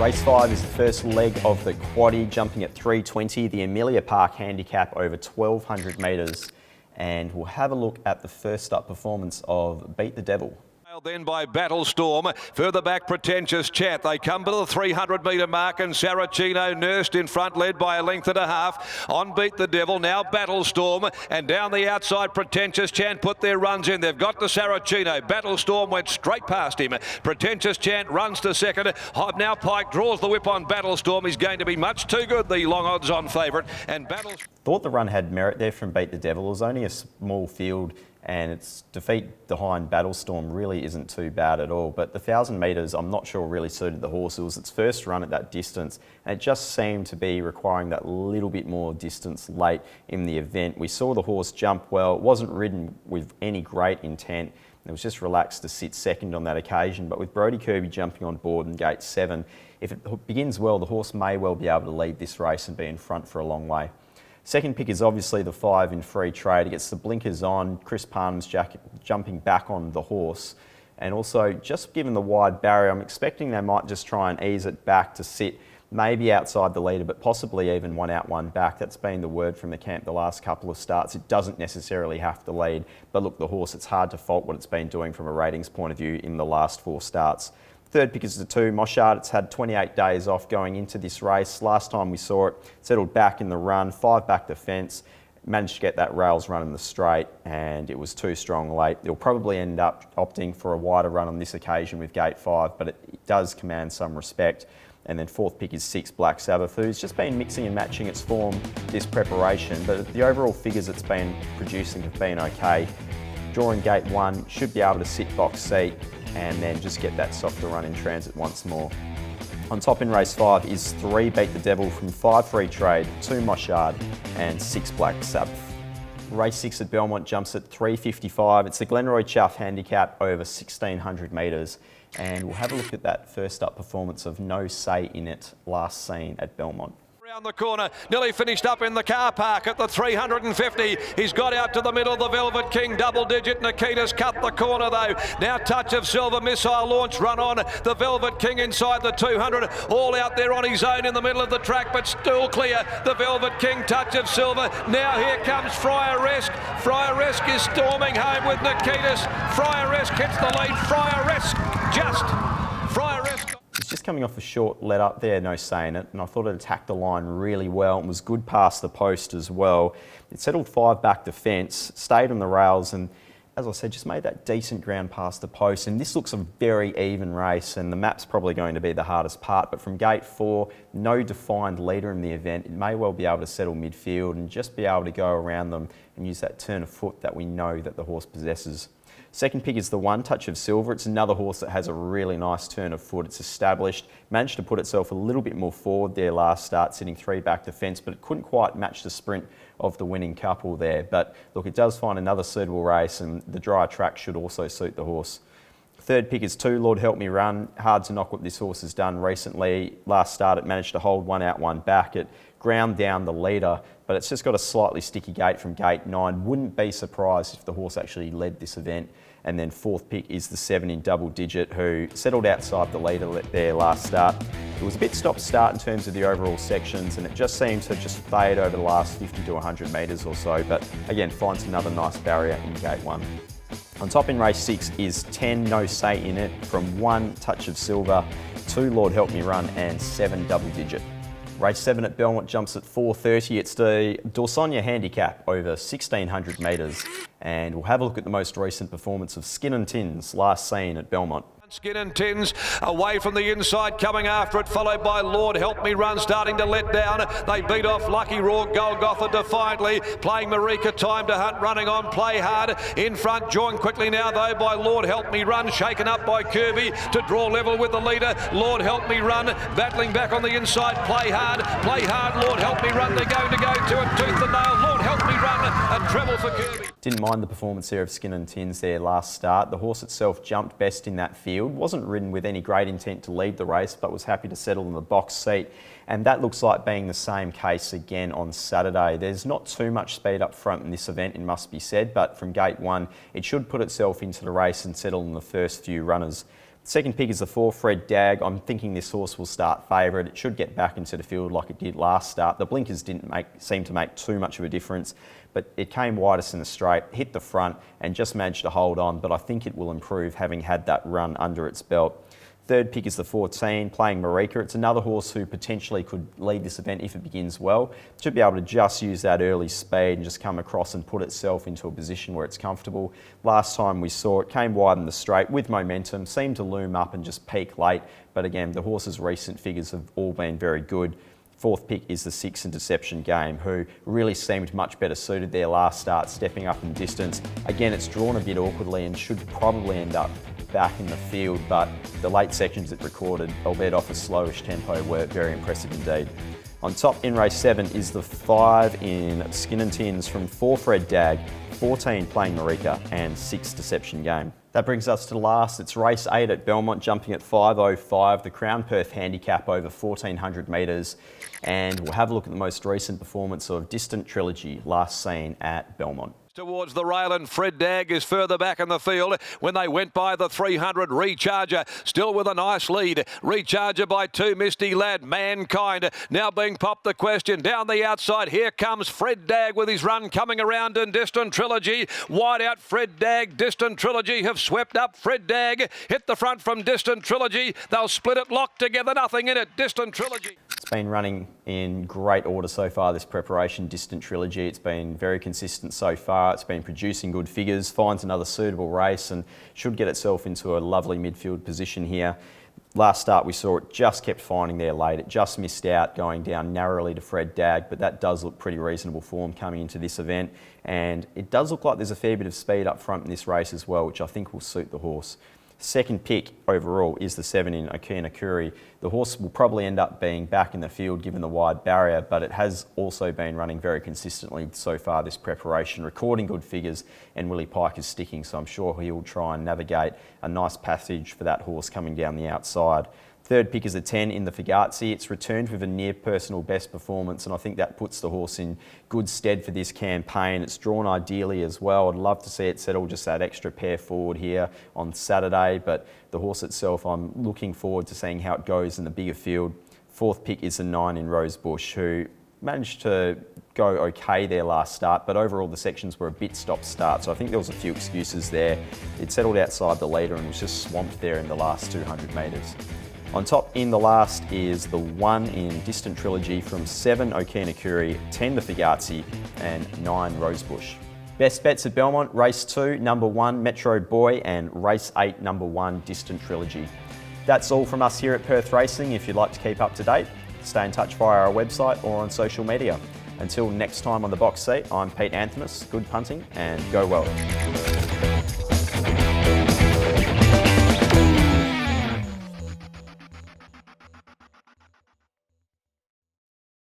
Race 5 is the first leg of the quaddie, jumping at 3:20, the Amelia Park handicap over 1,200 metres. And we'll have a look at the first up performance of Beat the Devil. Then by Battlestorm, further back Pretentious Chant. They come to the 300 metre mark and Saracino nursed in front, led by a length and a half. On Beat the Devil, now Battlestorm, and down the outside Pretentious Chant put their runs in. They've got to Saracino. Battlestorm went straight past him. Pretentious Chant runs to second. Now Pike draws the whip on Battlestorm. He's going to be much too good, the long odds on favourite. And Thought the run had merit there from Beat the Devil. It was only a small field, and its defeat behind Battlestorm really isn't too bad at all. But the 1,000 metres, I'm not sure really suited the horse. It was its first run at that distance, and it just seemed to be requiring that little bit more distance late in the event. We saw the horse jump well. It wasn't ridden with any great intent. It was just relaxed to sit second on that occasion. But with Brodie Kirby jumping on board in gate 7, if it begins well, the horse may well be able to lead this race and be in front for a long way. Second pick is obviously the 5 in Free Trade. It gets the blinkers on. Chris Parnham's jumping back on the horse. And also, just given the wide barrier, I'm expecting they might just try and ease it back to sit maybe outside the leader, but possibly even one out, one back. That's been the word from the camp the last couple of starts. It doesn't necessarily have to lead. But look, the horse, it's hard to fault what it's been doing from a ratings point of view in the last 4 starts. Third pick is the 2, Moshard. It's had 28 days off going into this race. Last time we saw it, settled back in the run, 5 back the fence, managed to get that rails run in the straight, and it was too strong late. It'll probably end up opting for a wider run on this occasion with gate 5, but it does command some respect. And then fourth pick is 6, Black Sabbath, who's just been mixing and matching its form this preparation, but the overall figures it's been producing have been okay. Drawing gate 1, should be able to sit box seat and then just get that softer run in transit once more. On top in race 5 is 3, Beat the Devil from 5 Free Trade, 2 Moshard and 6 Black Sabbath. Race 6 at Belmont jumps at 3:55. It's the Glenroy Chuff handicap over 1,600 metres, and we'll have a look at that first up performance of No Say In It, last seen at Belmont. Around the corner, nearly finished up in the car park at the 350. He's got out to the middle, the Velvet King, double digit. Nikita's cut the corner though. Now Touch of Silver, missile launch, run on. The Velvet King inside the 200, all out there on his own in the middle of the track, but still clear. The Velvet King, Touch of Silver. Now here comes Friar-esque. Friar-esque is storming home with Nikita's. Friar-esque hits the lead. Friar-esque Friar-esque. It's just coming off a short let up there, No Saying It, and I thought it attacked the line really well and was good past the post as well. It settled 5 back the fence, stayed on the rails, and as I said, just made that decent ground past the post. And this looks a very even race, and the map's probably going to be the hardest part. But from gate 4, no defined leader in the event. It may well be able to settle midfield and just be able to go around them and use that turn of foot that we know that the horse possesses. Second pick is the 1, Touch of Silver. It's another horse that has a really nice turn of foot. It's established, managed to put itself a little bit more forward there last start, sitting 3 back the fence, but it couldn't quite match the sprint of the winning couple there. But look, it does find another suitable race, and the dry track should also suit the horse. Third pick is 2, Lord Help Me Run. Hard to knock what this horse has done recently. Last start, it managed to hold 1 out, 1 back. It ground down the leader, but it's just got a slightly sticky gate from gate 9. Wouldn't be surprised if the horse actually led this event. And then fourth pick is the 7 in Double Digit, who settled outside the leader there last start. It was a bit stop-start in terms of the overall sections, and it just seemed to just fade over the last 50 to 100 metres or so, but again, finds another nice barrier in gate 1. On top in race 6 is 10, No Say In It, from 1, Touch of Silver, 2, Lord Help Me Run, and 7, Double Digit. Race 7 at Belmont jumps at 4:30. It's the Dorsonia handicap over 1,600 metres. And we'll have a look at the most recent performance of Skin and Tins, last seen at Belmont. Skin and Tins away from the inside, coming after it, followed by Lord Help Me Run, starting to let down. They beat off Lucky Raw, Golgotha defiantly, playing Marika Time to Hunt, running on, Play Hard. In front, joined quickly now though by Lord Help Me Run, shaken up by Kirby to draw level with the leader. Lord Help Me Run, battling back on the inside, Play Hard, Lord Help Me Run. They're going to go to it, tooth and nail. Lord Help Me Run, a treble for Kirby. Didn't mind the performance there of Skin and Tins there last start. The horse itself jumped best in that field. Wasn't ridden with any great intent to lead the race, but was happy to settle in the box seat. And that looks like being the same case again on Saturday. There's not too much speed up front in this event, it must be said, but from gate 1, it should put itself into the race and settle in the first few runners. Second pick is the 4, Fred Dag. I'm thinking this horse will start favourite. It should get back into the field like it did last start. The blinkers didn't seem to make too much of a difference, but it came widest in the straight, hit the front and just managed to hold on, but I think it will improve having had that run under its belt. Third pick is the 14, Playing Marika. It's another horse who potentially could lead this event if it begins well. It should be able to just use that early speed and just come across and put itself into a position where it's comfortable. Last time we saw it, came wide in the straight with momentum, seemed to loom up and just peak late. But again, the horse's recent figures have all been very good. Fourth pick is the 6 in Deception Game, who really seemed much better suited their last start, stepping up in distance. Again, it's drawn a bit awkwardly and should probably end up back in the field, but the late sections it recorded, albeit off a slowish tempo, were very impressive indeed. On top in race 7 is the 5 in Skin and Tins from 4, Fred Dag, 14, Playing Marika and 6, Deception Game. That brings us to last. It's race 8 at Belmont, jumping at 5:05, the Crown Perth handicap over 1400 metres. And we'll have a look at the most recent performance of Distant Trilogy, last seen at Belmont. Towards the rail, and Fred Dag is further back in the field when they went by the 300. Recharger still with a nice lead. Recharger by 2, Misty Lad. Mankind now being popped the question. Down the outside, here comes Fred Dag with his run coming around in Distant Trilogy. Wide out Fred Dag. Distant Trilogy have swept up. Fred Dag hit the front from Distant Trilogy. They'll split it, locked together, nothing in it. Distant Trilogy. It's been running in great order so far, this preparation, Distant Trilogy. It's been very consistent so far. It's been producing good figures, finds another suitable race and should get itself into a lovely midfield position here. Last start we saw it just kept finding there late. It just missed out going down narrowly to Fred Dag, but that does look pretty reasonable form coming into this event. And it does look like there's a fair bit of speed up front in this race as well, which I think will suit the horse. Second pick overall is the 7 in Okina Kuri. The horse will probably end up being back in the field given the wide barrier, but it has also been running very consistently so far this preparation, recording good figures, and Willie Pike is sticking, so I'm sure he'll try and navigate a nice passage for that horse coming down the outside. Third pick is a 10 in the Fugazzi. It's returned with a near personal best performance, and I think that puts the horse in good stead for this campaign. It's drawn ideally as well. I'd love to see it settle just that extra pair forward here on Saturday, but the horse itself, I'm looking forward to seeing how it goes in the bigger field. Fourth pick is a 9 in Rosebush, who managed to go okay their last start, but overall the sections were a bit stop-start, so I think there was a few excuses there. It settled outside the leader and was just swamped there in the last 200 metres. On top in the last is the 1 in Distant Trilogy from 7 Okina Kuri, 10 the Fugazzi and 9 Rosebush. Best bets at Belmont, race 2, number 1 Metro Boy and race 8, number 1 Distant Trilogy. That's all from us here at Perth Racing. If you'd like to keep up to date, stay in touch via our website or on social media. Until next time on the box seat, I'm Pete Anthemus. Good punting and go well.